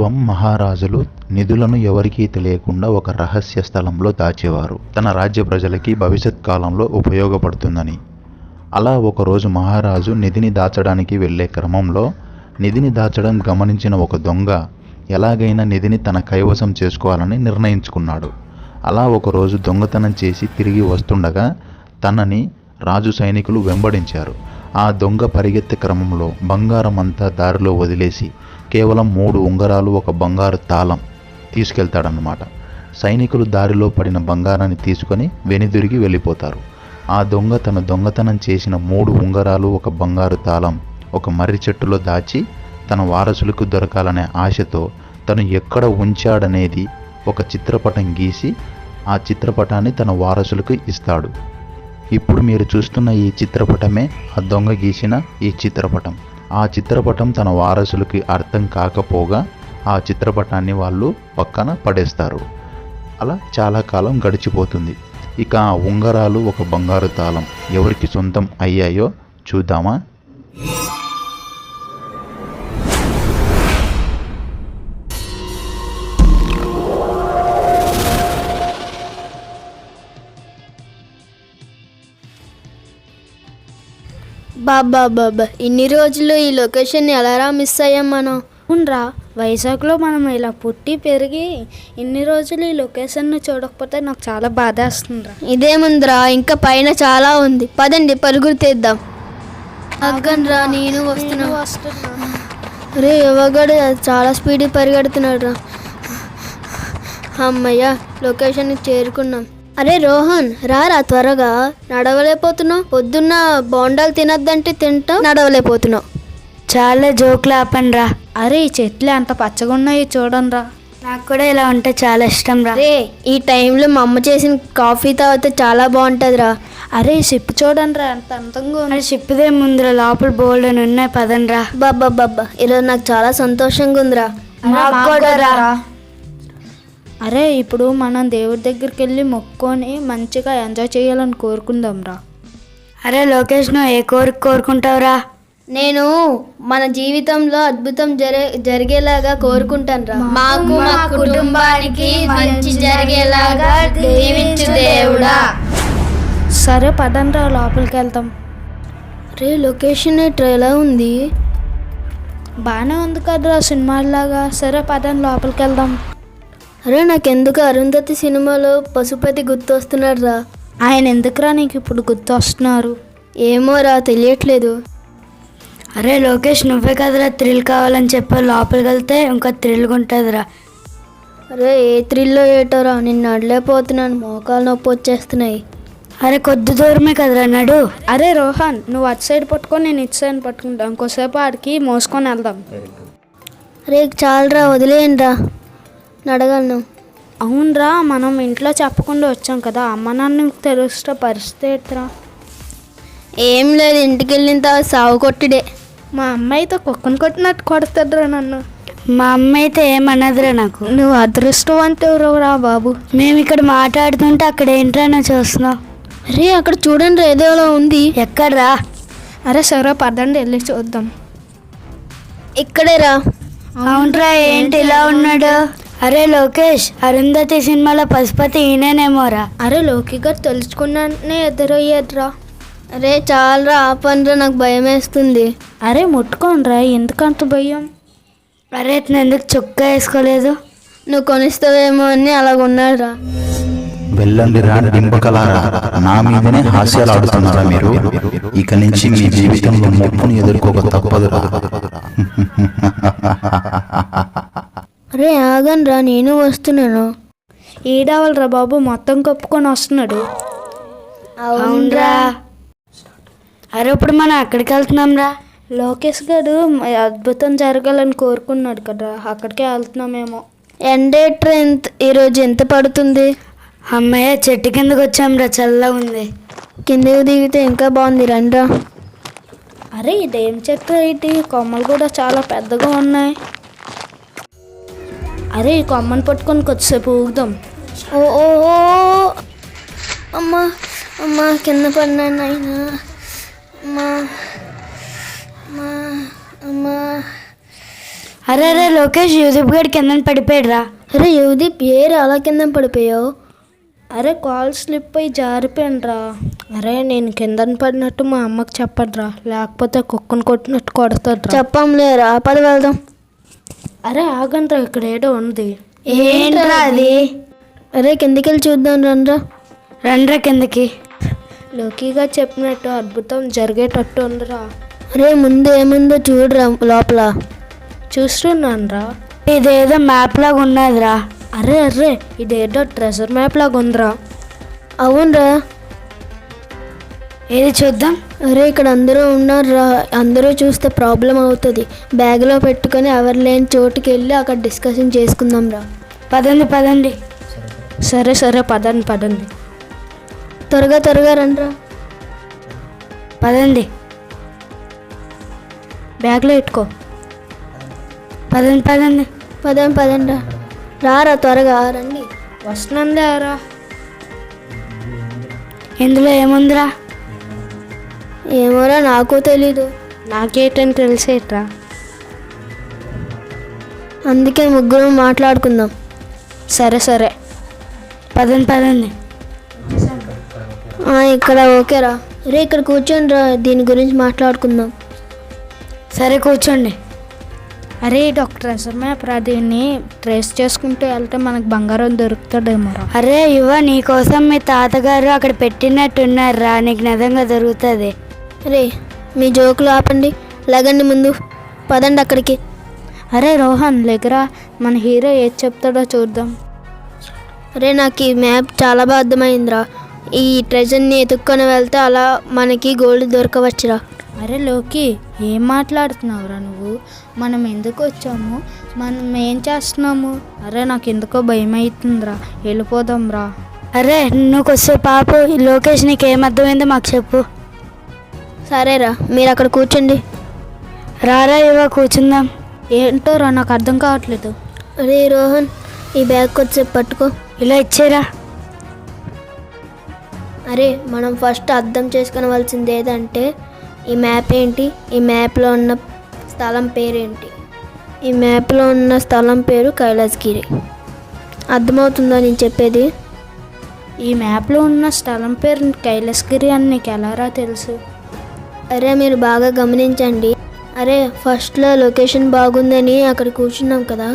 పూర్వం మహారాజులు నిధులను ఎవరికీ తెలియకుండా ఒక రహస్య స్థలంలో దాచేవారు, తన రాజ్య ప్రజలకి భవిష్యత్ కాలంలో ఉపయోగపడుతుందని. అలా ఒకరోజు మహారాజు నిధిని దాచడానికి వెళ్ళే క్రమంలో నిధిని దాచడం గమనించిన ఒక దొంగ ఎలాగైనా నిధిని తన కైవసం చేసుకోవాలని నిర్ణయించుకున్నాడు. అలా ఒకరోజు దొంగతనం చేసి తిరిగి వస్తుండగా తనని రాజు సైనికులు వెంబడించారు. ఆ దొంగ పరిగెత్తే క్రమంలో బంగారం అంతా దారిలో వదిలేసి కేవలం 3 ఉంగరాలు, ఒక బంగారు తాళం తీసుకెళ్తాడన్నమాట. సైనికులు దారిలో పడిన బంగారాన్ని తీసుకొని వెనుదిరిగి వెళ్ళిపోతారు. ఆ దొంగ తన దొంగతనం చేసిన 3 ఉంగరాలు, ఒక బంగారు తాళం ఒక మర్రి చెట్టులో దాచి తన వారసులకు దొరకాలనే ఆశతో తను ఎక్కడ ఉంచాడనేది ఒక చిత్రపటం గీసి ఆ చిత్రపటాన్ని తన వారసులకు ఇస్తాడు. ఇప్పుడు మీరు చూస్తున్న ఈ చిత్రపటమే ఆ దొంగ గీసిన ఈ చిత్రపటం. ఆ చిత్రపటం తన వారసులకి అర్థం కాకపోగా ఆ చిత్రపటాన్ని వాళ్ళు పక్కన పడేస్తారు. అలా చాలా కాలం గడిచిపోతుంది. ఇక ఆ ఉంగరాలు, ఒక బంగారు తాళం ఎవరికి సొంతం అయ్యాయో చూద్దామా? బాబా ఇన్ని రోజులు ఈ లొకేషన్ ఎలారా మిస్ అయ్యాం మనం. అవునరా, వైజాగ్లో మనం ఇలా పుట్టి పెరిగి ఇన్ని రోజులు ఈ లొకేషన్ని చూడకపోతే నాకు చాలా బాధ వేస్తుందిరా. ఇదేముందిరా, ఇంకా పైన చాలా ఉంది, పదండి పరుగురు తీద్దాం. అగ్గనరా, నేను వస్తున్నా. రే యువగడు చాలా స్పీడ్ పరిగెడుతున్నాడు రా. అమ్మయ్య, లొకేషన్కి చేరుకున్నాం. అరే రోహన్, రారా త్వరగా. నడవలేకపోతున్నావు, పొద్దున్న బోండాలు తినద్దంటే తింటావు, నడవలేకపోతున్నావు. చాలా జోకులు ఆపండిరా. అరే ఈ చెట్లు ఎంత పచ్చగా ఉన్నాయో చూడండిరా. నాకు కూడా ఇలా ఉంటే చాలా ఇష్టం రా. రే ఈ టైంలో మా అమ్మ చేసిన కాఫీ తాగితే చాలా బాగుంటుందిరా. అరే షిప్ చూడండిరా ఎంత అందంగా ఉంది. షిప్దే ముందురా, లోపల బోల్డ్ అని ఉన్నాయి, పదండ్రా. బాబా ఈరోజు నాకు చాలా సంతోషంగా ఉందిరా. అరే ఇప్పుడు మనం దేవుడి దగ్గరికి వెళ్ళి మొక్కుకొని మంచిగా ఎంజాయ్ చేయాలని కోరుకుందాం రా. అరే లోకేష్, నువ్వు ఏ కోరుకుంటావురా? నేను మన జీవితంలో అద్భుతం జరిగేలాగా కోరుకుంటాను రా. మాకు, మా కుటుంబానికి మంచి జరిగేలాగా దీవించు దేవుడా. సరే పదండ్రా, లోపలికి వెళ్తాం. రే లొకేషన్ ఎలా ఉంది? బాగానే ఉంది కదరా, సినిమాలాగా. సరే పదండి, లోపలికి వెళ్దాం. అరే నాకెందుకు అరుంధతి సినిమాలో పశుపతి గుర్తొస్తున్నాడు రా. ఆయన ఎందుకురా నీకు ఇప్పుడు గుర్తు వస్తున్నారు? ఏమో రా, తెలియట్లేదు. అరే లోకేష్, నువ్వే కదరా థ్రిల్ కావాలని చెప్పి లోపలికి వెళ్తే ఇంకా థ్రిల్గా ఉంటుందిరా. అరే ఏ థ్రిల్లో ఏటోరా, నిన్ను నడలేకపోతున్నాను, మోకాలు నొప్పి వచ్చేస్తున్నాయి. అరే కొద్ది దూరమే కదరా, నడు. అరే రోహన్, నువ్వు అటు సైడ్ పట్టుకొని నేను ఇటు సైడ్ పట్టుకుంటా. ఇంకోసేపు ఆడికి మోసుకొని వెళ్దాం. అరే చాలరా, వదిలేయండి రా, నడగలను. అవునరా, మనం ఇంట్లో చెప్పకుండా వచ్చాం కదా, అమ్మ నాన్నకి తెలుస్తే పరిస్థితి ఏంట్రా? ఏం లేదు, ఇంటికి వెళ్ళిన తర్వాత సాగు కొట్టుడే. మా అమ్మ అయితే కుక్కను కొట్టినట్టు కొడతాడురా నన్ను. మా అమ్మ అయితే ఏమన్నదిరా నాకు. నువ్వు అదృష్టవంతుడు రా బాబు. మేము ఇక్కడ మాట్లాడుతుంటే అక్కడ ఏంట్రా నువ్వు చూస్తున్నావు? అరే అక్కడ చూడండి రా, ఏదో ఉంది. ఎక్కడ్రా? అరే సరే పదండి వెళ్ళి చూద్దాం. ఇక్కడే రా. అవునరా, ఏంటి ఇలా ఉన్నాడు? అరే లోకేష్, అరుంధతి సినిమాలో పశుపతి ఈయనేమోరా. అరే లోకి గారు తెలుసుకున్నానే ఎదురయ్యాడ్రా. అరే చాలరా, ఆపండ్రా, నాకు భయం వేస్తుంది. అరే ముట్టుకోనరా, ఎందుకంత భయం? అరే నేను ఎందుకు చొక్కా వేసుకోలేదు? నువ్వు కొనిస్తావేమో అని అలాగున్నాడు రా. వెళ్ళండి రా డింబకలారా, నా మీదనే హాస్యాలు ఆడుతున్నారా మీరు? ఇక నుంచి మీ జీవితంలో ముప్పును ఎదుర్కోక తప్పదురా. అరే ఆగండ్రా, నేను వస్తున్నాను. ఏడవలరా బాబు, మొత్తం కప్పుకొని వస్తున్నాడు. అవునరా. అరే ఇప్పుడు మనం ఎక్కడికి వెళ్తున్నాం రా? లోకేష్ గారు అద్భుతం జరగాలని కోరుకున్నాడు కదా, అక్కడికే వెళ్తున్నామేమో. ఎండేట్రా ఈరోజు ఎంత పడుతుంది? అమ్మయ్య, చెట్టు కిందకి వచ్చాంరా, చల్లగా ఉంది. కిందకి దిగితే ఇంకా బాగుంది, రండ్రా. అరే ఇదేం చెట్టు, ఇటు కొమ్మలు కూడా చాలా పెద్దగా ఉన్నాయి. అరే ఈ కొమ్మని పట్టుకొని కొద్దిసేపు ఊగుదాం. ఓ ఓ ఓ అమ్మా అమ్మా, కింద పడినాను ఆయన. అమ్మా అమ్మా అమ్మా. అరే అరే లోకేష్ యూదీప్ గడి కింద పడిపోయాడు రా. అరే యువదీప్ ఏరు అలా కింద పడిపోయావు? అరే కాల్ స్లిప్ అయి జారిపోయినరా. అరే నేను కింద పడినట్టు మా అమ్మకి చెప్పడ్రా, లేకపోతే కుక్కను కొట్టినట్టు కొడతాడ్రా. చెప్పంలేరా, పద వెళ్దాం. అరే ఆగండ్రా, ఇక్కడ ఏదో ఉంది. ఏంట్రా అది? అరే కిందికి వెళ్ళి చూద్దాం రండ్రా. రండ్రా కిందకి. లోకిగా చెప్పినట్టు అద్భుతం జరిగేటట్టు ఉందిరా. అరే ముందు ఏముందో చూడరా లోపల. చూస్తున్నానురా. ఇదేదో మ్యాప్ లాగా ఉన్నదిరా. అరే అరే ఇదేదో ట్రెజర్ మ్యాప్ లాగా ఉందిరా. అవునరా. ఏది చూద్దాం. అరే ఇక్కడ అందరూ ఉన్నారా, అందరూ చూస్తే ప్రాబ్లం అవుతుంది. బ్యాగ్లో పెట్టుకొని ఎవరు లేని చోటుకి వెళ్ళి అక్కడ డిస్కషన్ చేసుకుందాం రా. పదండి పదండి. సరే సరే పదండి పదండి. త్వరగా త్వరగా రండ్రా. పదండి బ్యాగ్లో పెట్టుకో. పదండి పదండి. పదండి రారా త్వరగా రండి. వస్తున్నారా. ఇందులో ఏముందిరా? ఏమోరా నాకు తెలీదు. నాకేంటని తెలిసేట్రా. అందుకే ముగ్గురు మాట్లాడుకుందాం. సరే సరే పదండి పదండి. ఇక్కడ ఓకేరా. రే ఇక్కడ కూర్చోండి రా, దీని గురించి మాట్లాడుకుందాం. సరే కూర్చోండి. అరే ఇది ఒక ట్రెజర్ మ్యాప్ రా, దీన్ని ట్రేస్ చేసుకుంటూ వెళ్తే మనకు బంగారం దొరుకుతుందేమోరా. అరే యువ నీకోసం మీ తాతగారు అక్కడ పెట్టినట్టున్నారా, నీకు నిజంగా దొరుకుతుంది. రే మీ జోకులు ఆపండి, లగండి ముందు. పదండి అక్కడికి. అరే రోహన్ లేకరా, మన హీరో ఏది చెప్తాడో చూద్దాం. అరే నాకు ఈ మ్యాప్ చాలా బాగా అర్థమైందిరా. ఈ ట్రెజర్ని ఎత్తుక్కొని వెళ్తే అలా మనకి గోల్డ్ దొరకవచ్చురా. అరే లోకి ఏం మాట్లాడుతున్నావురా నువ్వు? మనం ఎందుకు వచ్చాము, మనం ఏం చేస్తున్నాము? అరే నాకు ఎందుకో భయం అవుతుందిరా, వెళ్ళిపోదాం రా. అరే నువ్వు వస్తే పాపు లోకేష్ నీకు ఏమర్థమైందో మాకు చెప్పు. సరేరా మీరు అక్కడ కూర్చోండి. రారా యువ కూర్చుందాం. ఏంటో రా నాకు అర్థం కావట్లేదు. అరే రోహన్ ఈ బ్యాగ్ కొద్దిసేపు పట్టుకో. ఇలా ఇచ్చేరా. అరే మనం ఫస్ట్ అర్థం చేసుకోవాల్సింది ఏదంటే ఈ మ్యాప్ ఏంటి, ఈ మ్యాప్లో ఉన్న స్థలం పేరేంటి. ఈ మ్యాప్లో ఉన్న స్థలం పేరు కైలాసగిరి. అర్థమవుతుందా నేను చెప్పేది? ఈ మ్యాప్లో ఉన్న స్థలం పేరు కైలాసగిరి అని నీకు ఎలారా తెలుసు? అరే మీరు బాగా గమనించండి. అరే ఫస్ట్లో లొకేషన్ బాగుందని అక్కడ కూర్చున్నాం కదా,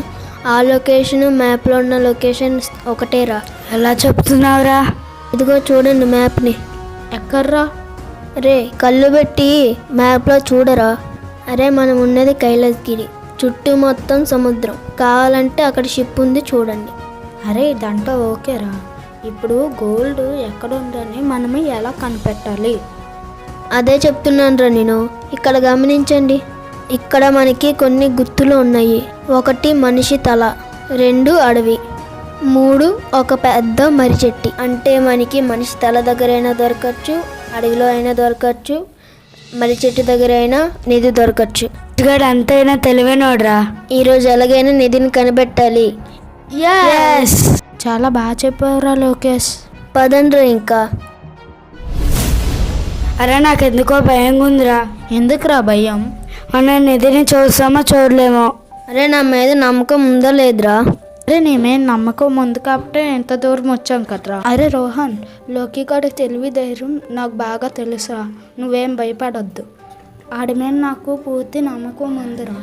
ఆ లొకేషన్ మ్యాప్లో ఉన్న లొకేషన్ ఒకటేరా. ఎలా చెప్తున్నావురా? ఇదిగో చూడండి మ్యాప్ని. ఎక్కడ్రా? అరే కళ్ళు పెట్టి మ్యాప్లో చూడరా. అరే మనం ఉన్నది కైలాసగిరి, చుట్టూ మొత్తం సముద్రం. కావాలంటే అక్కడ షిప్ ఉంది చూడండి. అరే ఇదంతా ఓకేరా, ఇప్పుడు గోల్డ్ ఎక్కడ ఉందని మనమే ఎలా కనిపెట్టాలి? అదే చెప్తున్నాను రా నేను. ఇక్కడ గమనించండి, ఇక్కడ మనకి కొన్ని గుర్తులు ఉన్నాయి. 1 మనిషి తల, 2 అడవి, 3 ఒక పెద్ద మర్రి చెట్టు. అంటే మనకి మనిషి తల దగ్గర అయినా దొరకచ్చు, అడవిలో అయినా దొరకచ్చు, మర్రి చెట్టు దగ్గర అయినా నిధి దొరకచ్చు. ఇటుగాడు అంతైనా తెలివైనోడ్రా. ఈరోజు ఎలాగైనా నిధిని కనిపెట్టాలి. చాలా బాగా చెప్పావురా లోకేష్. పదండ్రా ఇంకా. అరే నాకు ఎందుకో భయంగా ఉందిరా. ఎందుకురా భయం? మనం నిధిని చూస్తామో చూడలేమో. అరే నా మీద నమ్మకం ఉందో లేదురా? అరే నేమేం నమ్మకం ఉంది కాబట్టి ఎంత దూరం వచ్చాం కదరా. అరే రోహన్, లోకి గాడి తెలివి ధైర్యం నాకు బాగా తెలుసురా, నువ్వేం భయపడొద్దు. ఆడి మీద నాకు పూర్తి నమ్మకం ఉందిరా.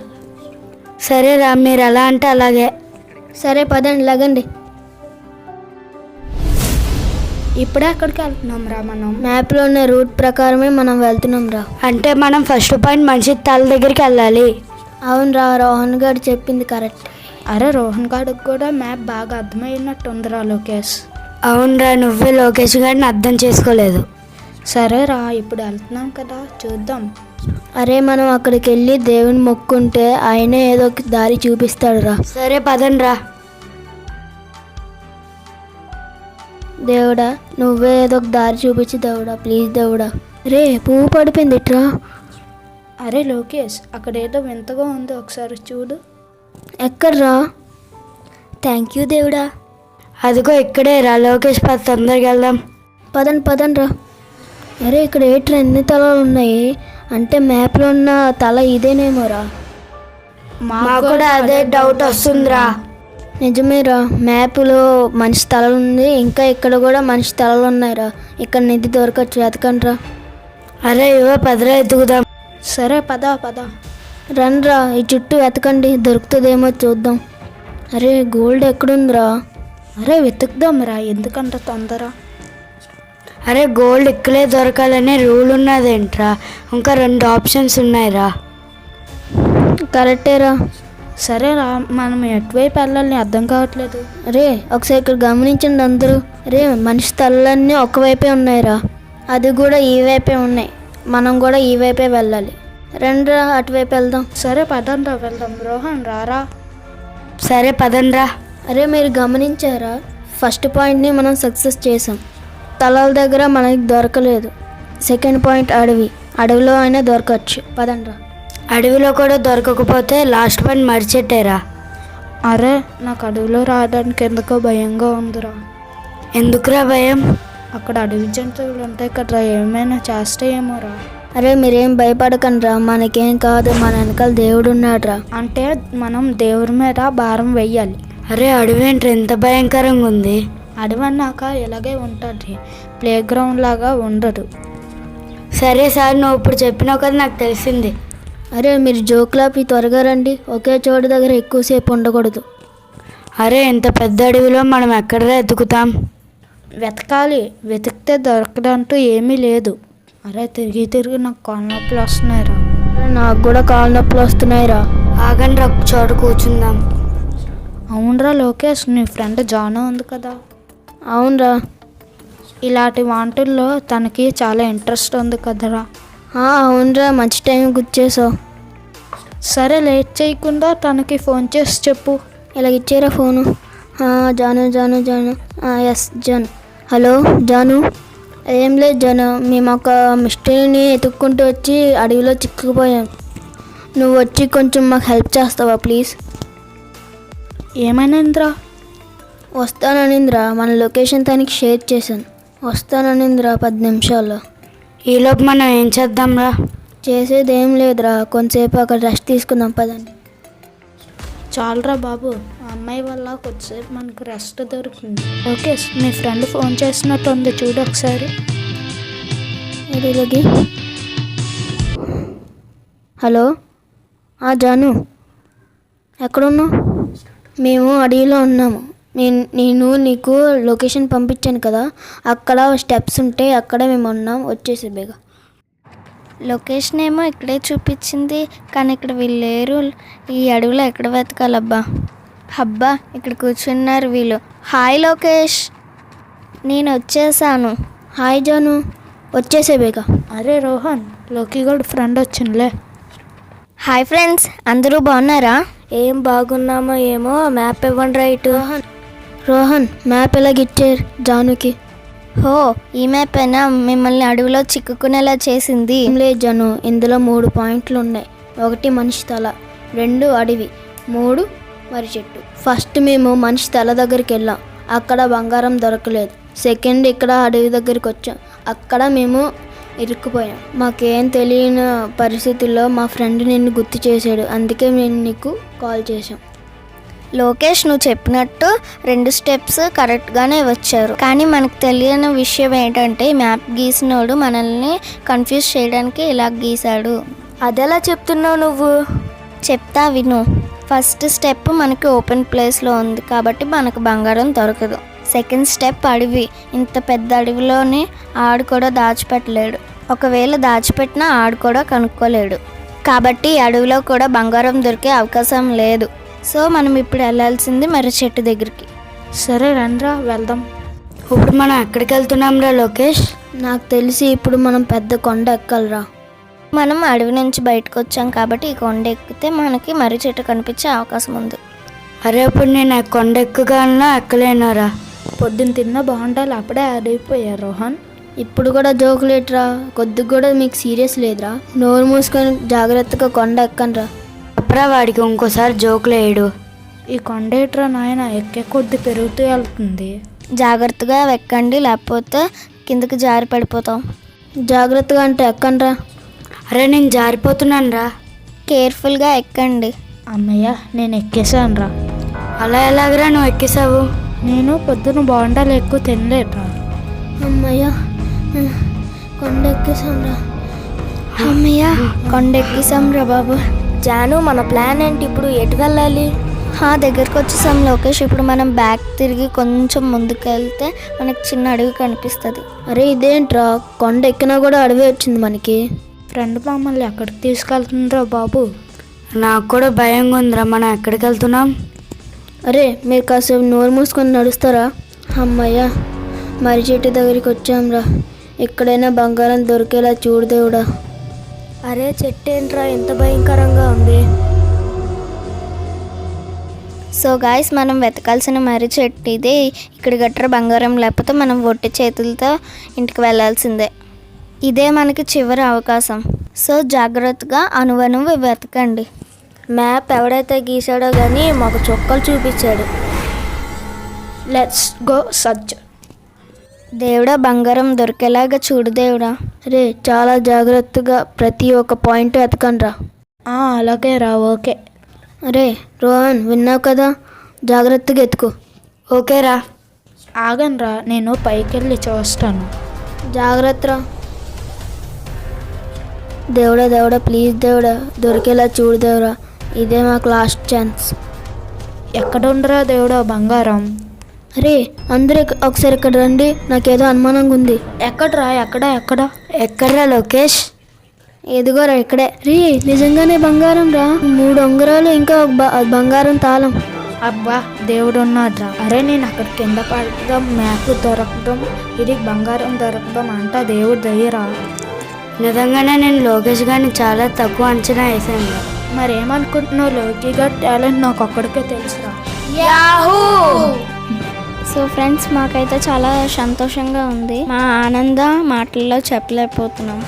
సరేరా మీరు ఎలా అంటే అలాగే. సరే పదండి లగండి. ఇప్పుడే ఎక్కడికి వెళ్తున్నాం రా మనం? మ్యాప్లో ఉన్న రూట్ ప్రకారమే మనం వెళ్తున్నాం రా. అంటే మనం ఫస్ట్ పాయింట్ మనిషి తల దగ్గరికి వెళ్ళాలి. అవునరా, రోహన్ గారు చెప్పింది కరెక్ట్. అరే రోహన్ గాడికి కూడా మ్యాప్ బాగా అర్థమైనట్టు ఉందిరా లోకేష్. అవునరా, నువ్వే లోకేష్ గారిని అర్థం చేసుకోలేదు. సరేరా ఇప్పుడు వెళ్తున్నాం కదా, చూద్దాం. అరే మనం అక్కడికి వెళ్ళి దేవుని మొక్కుంటే ఆయనే ఏదో ఒక దారి చూపిస్తాడు రా. సరే పదండ్రా. దేవుడా నువ్వే ఏదో ఒక దారి చూపించి దేవుడా, ప్లీజ్ దేవుడా. రే పువ్వు పడిపోయింది ఇట్రా. అరే లోకేష్ అక్కడ ఏదో వింతగా ఉంది, ఒకసారి చూడు. ఎక్కడ్రా? థ్యాంక్ యూ దేవుడా. అదిగో ఇక్కడే రా లోకేష్, పద తొందరగా వెళ్దాం. పదండి రా. అరే ఇక్కడ ఏంట్రా ఎన్ని తలలు ఉన్నాయి? అంటే మ్యాప్లో ఉన్న తల ఇదేనేమోరా. మాకు కూడా అదే డౌట్ వస్తుందిరా. నిజమేరా, మ్యాప్లో మనిషి తలలు ఉంది, ఇంకా ఇక్కడ కూడా మనిషి తలలు ఉన్నాయిరా. ఇక్కడ నిధి దొరకచ్చు, వెతకండిరా. అరే ఇవో పదరా ఎత్తుకుదాం. సరే పద పద. రండ్రా, ఈ చుట్టూ వెతకండి, దొరుకుతుందేమో చూద్దాం. అరే గోల్డ్ ఎక్కడుందిరా? అరే వెతుకుదాం రా, ఎందుకంత తొందర? అరే గోల్డ్ ఇక్కడే దొరకాలని రూల్ ఉన్నదేంట్రా? ఇంకా 2 ఆప్షన్స్ ఉన్నాయిరా. కరెక్టేరా. సరేరా, మనం ఎటువైపు వెళ్ళాలని అర్థం కావట్లేదు. అరే ఒకసారి ఇక్కడ గమనించండి అందరూ. అరే మనిషి తలలన్నీ ఒకవైపే ఉన్నాయిరా, అది కూడా ఈ వైపే ఉన్నాయి. మనం కూడా ఈ వైపే వెళ్ళాలి. రండ్రా, అటువైపు వెళ్దాం. సరే పదంరా వెళ్దాం. రోహన్ రారా. సరే పదండ్రా. అరే మీరు గమనించారా, ఫస్ట్ పాయింట్ని మనం సక్సెస్ చేసాం, తలల దగ్గర మనకి దొరకలేదు. సెకండ్ పాయింట్ అడవిలో అయినా దొరకచ్చు. పదండ్రా. అడవిలో కూడా దొరకకపోతే లాస్ట్ పాయింట్ మర్చెట్టారా. అరే నాకు అడవిలో రావడానికి ఎందుకో భయంగా ఉందిరా. ఎందుకురా భయం? అక్కడ అడవి జంతువులు ఉంటాయి కదరా, ఏమైనా చేస్తాయేమోరా. అరే మీరేం భయపడకండిరా, మనకేం కాదు, మన వెనకాల దేవుడు ఉన్నాడురా. అంటే మనం దేవుడి మీద భారం వెయ్యాలి. అరే అడవి ఏంటి ఎంత భయంకరంగా ఉంది? అడవి అన్నాక ఇలాగే ఉంటుంది, ప్లే గ్రౌండ్ లాగా ఉండదు. సరే సార్, నువ్వు ఇప్పుడు చెప్పినావు కదా, నాకు తెలిసింది. అరే మీరు జోకులాపి త్వరగా రండి, ఒకే చోటు దగ్గర ఎక్కువసేపు ఉండకూడదు. అరే ఇంత పెద్ద అడవిలో మనం ఎక్కడదా ఎత్తుకుతాం? వెతకాలి, వెతికితే దొరకదంటూ ఏమీ లేదు. అరే తిరిగి నాకు కాళ్ళ నొప్పులు వస్తున్నాయిరా. అరే, నాకు కూడా కాళ్ళ నొప్పులు వస్తున్నాయిరా. ఆగండి, ఒక చోట కూర్చుందాం. అవునరా లోకేష్, నీ ఫ్రెండ్ జాను ఉంది కదా. అవునరా. ఇలాంటి వాటిల్లో తనకి చాలా ఇంట్రెస్ట్ ఉంది కదరా. అవునరా, మంచి టైం గుర్చేసావు. సరే లేట్ చేయకుండా తనకి ఫోన్ చేసి చెప్పు. ఇలా ఇచ్చారా phone? Janu yes Janu. Hello Janu. ఏం లేదు జాను, మేము ఒక మిస్టరీని ఎత్తుక్కుంటూ వచ్చి అడవిలో చిక్కుకుపోయాం. నువ్వు వచ్చి కొంచెం మాకు హెల్ప్ చేస్తావా ప్లీజ్? ఏమైందిరా? వస్తాననింద్రా, మన లొకేషన్ తనకి షేర్ చేశాను. వస్తాననింద్రా 10 నిమిషాల్లో. ఈలోపు మనం ఏం చేద్దాంరా? చేసేది ఏం లేదురా, కొంతసేపు అక్కడ రెస్ట్ తీసుకుందాం పదండి. చాలరా బాబు, ఆ అమ్మాయి వల్ల కొద్దిసేపు మనకు రెస్ట్ దొరికింది. ఓకే, మీ ఫ్రెండ్ ఫోన్ చేసినట్టుంది, చూడు ఒకసారి. ఇదిలోకి. హలో జాను, ఎక్కడున్నావు? మేము అడవిలో ఉన్నాము. నేను నీకు లొకేషన్ పంపించాను కదా, అక్కడ స్టెప్స్ ఉంటాయి, అక్కడ మేము ఉన్నాం, వచ్చేసి బేగా. లొకేషన్ ఏమో ఇక్కడే చూపించింది, కానీ ఇక్కడ వీళ్ళు లేరు. ఈ అడవిలో ఎక్కడ వెతకాలబ్బా? అబ్బా ఇక్కడ కూర్చున్నారు వీళ్ళు. హాయ్ లోకేష్, నేను వచ్చేసాను. హాయ్ జాను, వచ్చేసే బేగా. అరే రోహన్, లోకిగడ్ ఫ్రెండ్ వచ్చిందిలే. హాయ్ ఫ్రెండ్స్, అందరూ బాగున్నారా? ఏం బాగున్నామో ఏమో. మ్యాప్ ఇవ్వండి రైట్. రోహన్ మ్యాప్ ఎలాగిచ్చారు జానుకి? హో, ఈ మ్యాప్ అయినా మిమ్మల్ని అడవిలో చిక్కుకునేలా చేసింది? ఏం లేదు జాను, ఇందులో 3 పాయింట్లు ఉన్నాయి. 1 మనిషి తల, 2 అడవి, 3 మర్రి చెట్టు. ఫస్ట్ మేము మనిషి తల దగ్గరికి వెళ్ళాం, అక్కడ బంగారం దొరకలేదు. సెకండ్ ఇక్కడ అడవి దగ్గరికి వచ్చాం, అక్కడ మేము ఇరుక్కుపోయాం. మాకేం తెలియని పరిస్థితుల్లో మా ఫ్రెండ్ నిన్ను గుర్తు చేశాడు, అందుకే మేము నీకు కాల్ చేశాం. లోకేష్, నువ్వు చెప్పినట్టు 2 స్టెప్స్ కరెక్ట్గానే వచ్చారు, కానీ మనకు తెలియని విషయం ఏంటంటే మ్యాప్ గీసినోడు మనల్ని కన్ఫ్యూజ్ చేయడానికి ఇలా గీశాడు. అదెలా చెప్తున్నావు నువ్వు? చెప్తా విను. ఫస్ట్ స్టెప్ మనకి ఓపెన్ ప్లేస్లో ఉంది కాబట్టి మనకు బంగారం దొరకదు. సెకండ్ స్టెప్ అడవి. ఇంత పెద్ద అడవిలోనే ఆడు కూడా దాచిపెట్టలేడు, ఒకవేళ దాచిపెట్టినా ఆడు కూడా కనుక్కోలేడు, కాబట్టి అడవిలో కూడా బంగారం దొరికే అవకాశం లేదు. సో మనం ఇప్పుడు వెళ్ళాల్సింది మర్రి చెట్టు దగ్గరికి. సరే రండ్రా వెళ్దాం. ఇప్పుడు మనం ఎక్కడికి వెళ్తున్నాం రా లోకేష్? నాకు తెలిసి ఇప్పుడు మనం పెద్ద కొండ ఎక్కాలిరా. మనం అడవి నుంచి బయటకు వచ్చాం కాబట్టి ఈ కొండ ఎక్కితే మనకి మర్రి చెట్టు కనిపించే అవకాశం ఉంది. అరే ఇప్పుడు నేను కొండ ఎక్కగలనా ఎక్కలేనారా? పొద్దున్న తిన్నా బాగుండాలి, అప్పుడే అడిగిపోయారు రోహన్. ఇప్పుడు కూడా జోకులేట్రా, కొద్దిగా కూడా మీకు సీరియస్ లేదురా. నోరు మూసుకొని జాగ్రత్తగా కొండ ఎక్కండిరా. అప్పుడా వాడికి ఇంకోసారి జోకులు వేయడు. ఈ కొండేట్రా నాయన, ఎక్కే కొద్ది పెరుగుతూ వెళ్తుంది. జాగ్రత్తగా ఎక్కండి, లేకపోతే కిందకి జారి పడిపోతాం. జాగ్రత్తగా అంటే ఎక్కండిరా. అరే నేను జారిపోతున్నాను రా. కేర్ఫుల్గా ఎక్కండి. అమ్మయ్య, నేను ఎక్కేసాను రా. అలా ఎలాగరా నువ్వు ఎక్కేసావు? నేను పొద్దున బోండాలు ఎక్కువ తినలేదురా. అమ్మయ్య, కొండ ఎక్కేసాం రా. అమ్మయ్య, కొండెక్కిసాం రా బాబు. జాను, మన ప్లాన్ ఏంటి ఇప్పుడు? ఎటు వెళ్ళాలి? దగ్గరకు వచ్చేసాం లోకేష్. ఇప్పుడు మనం బ్యాక్ తిరిగి కొంచెం ముందుకు వెళ్తే మనకు చిన్న అడవి కనిపిస్తుంది. అరే ఇదేంట్రా, కొండ ఎక్కినా కూడా అడవి వచ్చింది మనకి. ఫ్రెండ్ మమ్మల్ని ఎక్కడికి తీసుకెళ్తుందిరా బాబు? నాకు కూడా భయంగా ఉందిరా. మనం ఎక్కడికి వెళ్తున్నాం? అరే మీరు కాసేపు నోరు మూసుకొని నడుస్తారా? అమ్మయ్య, మర్రి చెట్టు దగ్గరికి వచ్చాంరా. ఎక్కడైనా బంగారం దొరికేలా చూడు దేవుడా. అరే చెట్టు ఏంట్రా ఎంత భయంకరంగా ఉంది? సో గాయస్, మనం వెతకాల్సిన మర్రి చెట్టు ఇది. ఇక్కడ గట్రా బంగారం లేకపోతే మనం ఒట్టి చేతులతో ఇంటికి వెళ్ళాల్సిందే. ఇదే మనకి చివరి అవకాశం. సో జాగ్రత్తగా అనువనువు వెతకండి. మ్యాప్ ఎవడైతే గీసాడో కానీ మాకు చొక్కలు చూపించాడు. Let's go search. దేవుడా, బంగారం దొరికేలాగా చూడు దేవుడా. రే చాలా జాగ్రత్తగా ప్రతి ఒక్క పాయింట్ వెతకండ్రా. అలాగే రా. ఓకే. అరే రోహన్, విన్నావు కదా, జాగ్రత్తగా ఎత్తుకో. ఓకేరా. ఆగనరా, నేను పైకి వెళ్ళి చూస్తాను. జాగ్రత్త. దేవుడా దేవుడా, ప్లీజ్ దేవుడా, దొరికేలా చూడు దేవుడా. ఇదే మాకు లాస్ట్ ఛాన్స్. ఎక్కడుండరా దేవుడా బంగారం? అరే అందరూ ఒకసారి ఇక్కడ రండి, నాకేదో అనుమానంగా ఉంది. ఎక్కడరా? ఎక్కడరా లోకేష్? ఎదుగోరా ఇక్కడే. రే నిజంగానే బంగారం రా. 3 ఉంగరాలు ఇంకా ఒక బంగారం తాళం. అబ్బా, దేవుడు ఉన్నాడ్రా. అరే నేను అక్కడ కింద పడడం, మ్యాప్ దొరకడం, ఇది బంగారం దొరకడం అంట దేవుడు దయ్యరా. నిజంగానే నేను లోకేష్ గారిని చాలా తక్కువ అంచనా వేసాను. మరేమనుకుంటున్నావు? లోకి గారి టాలెంట్ నాకు ఒక్కడికే తెలుసురా. సో ఫ్రెండ్స్, మాకైతే చాలా సంతోషంగా ఉంది. మా ఆనంద మాటల్లో చెప్పలేకపోతున్నాం.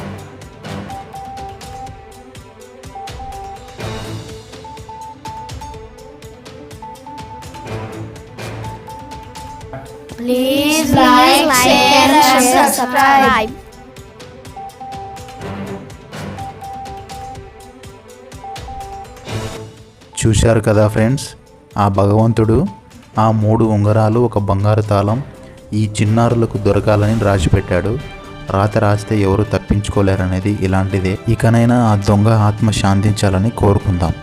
Please like, share and subscribe. చూశారు కదా ఫ్రెండ్స్, ఆ భగవంతుడు ఆ 3 ఉంగరాలు, ఒక బంగారు తాళం ఈ చిన్నారులకు దొరకాలని రాసిపెట్టాడు. రాత రాస్తే ఎవరు తప్పించుకోలేరనేది ఇలాంటిదే. ఇకనైనా ఆ దొంగ ఆత్మ శాంతించాలని కోరుకుందాం.